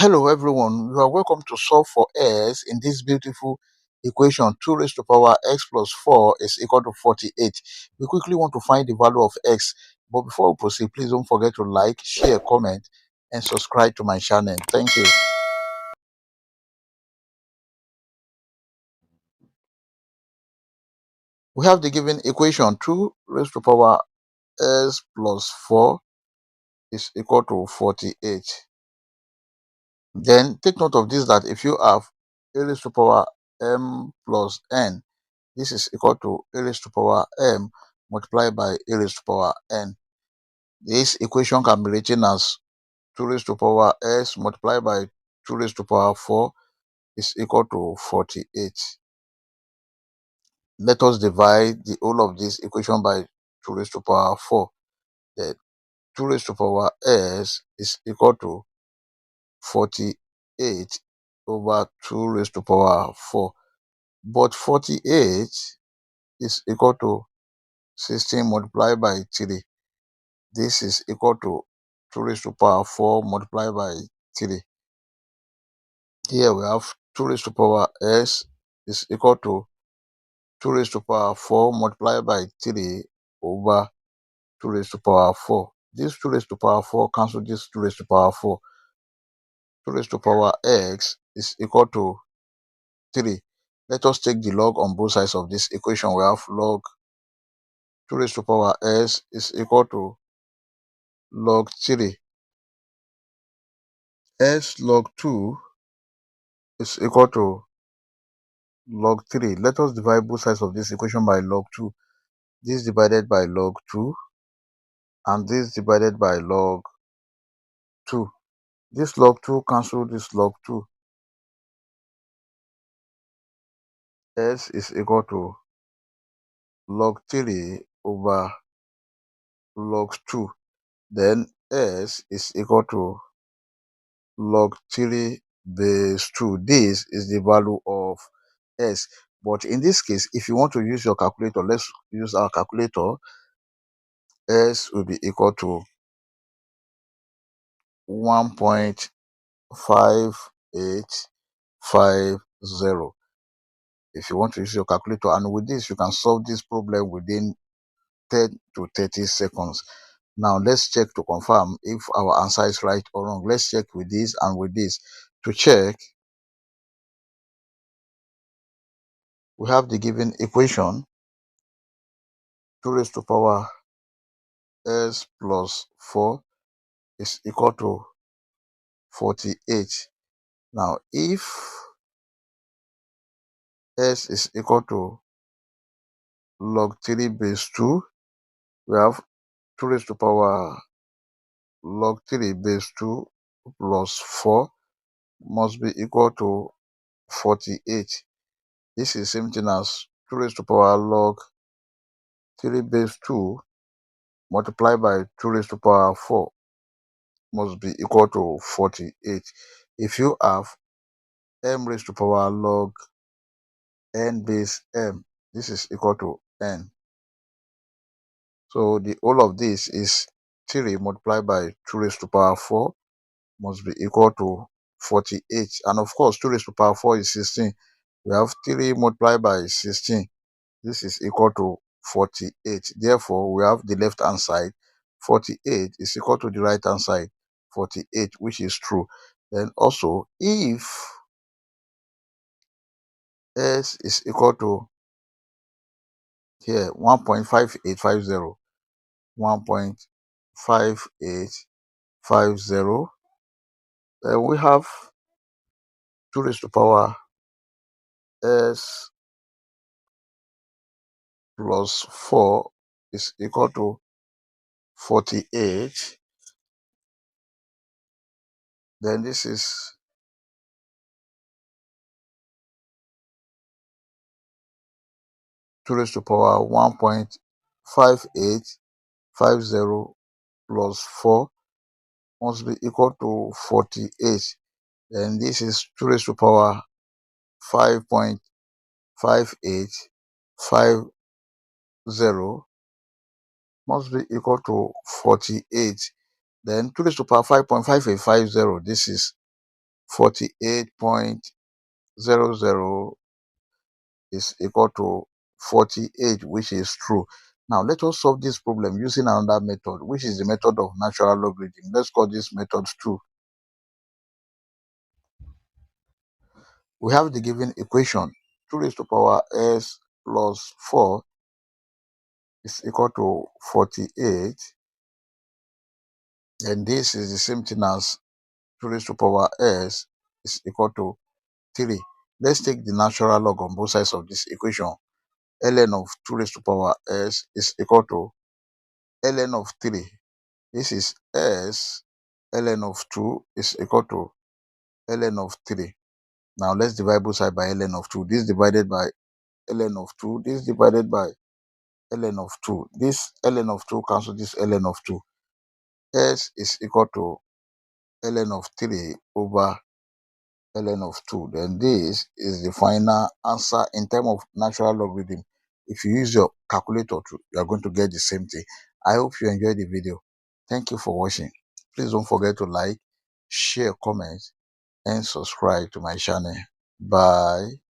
Hello everyone, you are welcome to solve for s in this beautiful equation. 2 raised to power x plus 4 is equal to 48. We quickly want to find the value of x, but before we proceed, please don't forget to like, share, comment and subscribe to my channel. Thank you. We have the given equation. 2 raised to power s plus 4 is equal to 48. Then take note of this, that if you have a raised to power m plus n, this is equal to a raised to power m multiplied by a raised to power n. This equation can be written as 2 raised to power s multiplied by 2 raised to power 4 is equal to 48. Let us divide the whole of this equation by 2 raised to power 4. Then 2 raised to power s is equal to 48 over 2 raised to power 4. But 48 is equal to 16 multiplied by 3. This is equal to 2 raised to power 4 multiplied by 3. Here we have 2 raised to power s is equal to 2 raised to power 4 multiplied by 3 over 2 raised to power 4. This 2 raised to power 4 cancel this 2 raised to power 4. 2 raised to power x is equal to 3. Let us take the log on both sides of this equation. We have log 2 raised to power s is equal to log 3. S log 2 is equal to log 3. Let us divide both sides of this equation by log 2. This divided by log 2 and this divided by log 2. This log 2 cancel this log 2. S is equal to log 3 over log 2. Then S is equal to log 3 base 2. This is the value of S. But in this case, if you want to use your calculator, let's use our calculator. S will be equal to 1.5850. If you want to use your calculator, and with this you can solve this problem within 10 to 30 seconds. Now let's check to confirm if our answer is right or wrong. Let's check with this and with this. To check, we have the given equation. 2 raised to power s plus 4 is equal to 48. Now if s is equal to log 3 base 2, we have 2 raised to power log 3 base 2 plus 4 must be equal to 48. This is same thing as 2 raised to power log 3 base 2 multiplied by 2 raised to power 4 must be equal to 48. If you have m raised to power log n base m, this is equal to n. So the whole of this is 3 multiplied by 2 raised to power 4 must be equal to 48. And of course, 2 raised to power 4 is 16. We have 3 multiplied by 16. This is equal to 48. Therefore, we have the left hand side. 48 is equal to the right hand side. 48, which is true. Then also, if s is equal to here 1.5850, 1.5850, then we have 2 raised to power s plus 4 is equal to 48. Then this is 2 raised to power 1.5850 plus 4 must be equal to 48. Then this is 2 raised to power 5.5850 must be equal to 48. Then 2 raised to power 5.5850, this is 48.00 is equal to 48, which is true. Now let us solve this problem using another method, which is the method of natural logarithm. Let's call this method 2. We have the given equation 2 raised to power s plus 4 is equal to 48, and this is the same thing as 2 raised to power s is equal to 3. Let's take the natural log on both sides of this equation. Ln of 2 raised to power s is equal to ln of 3. This is s. Ln of 2 is equal to ln of 3. Now let's divide both sides by ln of 2. This divided by ln of 2. This divided by ln of 2. This ln of 2 cancel this ln of 2. S is equal to ln of 3 over ln of 2. Then this is the final answer in terms of natural logarithm. If you use your calculator, you are going to get the same thing. I hope you enjoyed the video. Thank you for watching. Please don't forget to like, share, comment, and subscribe to my channel. Bye.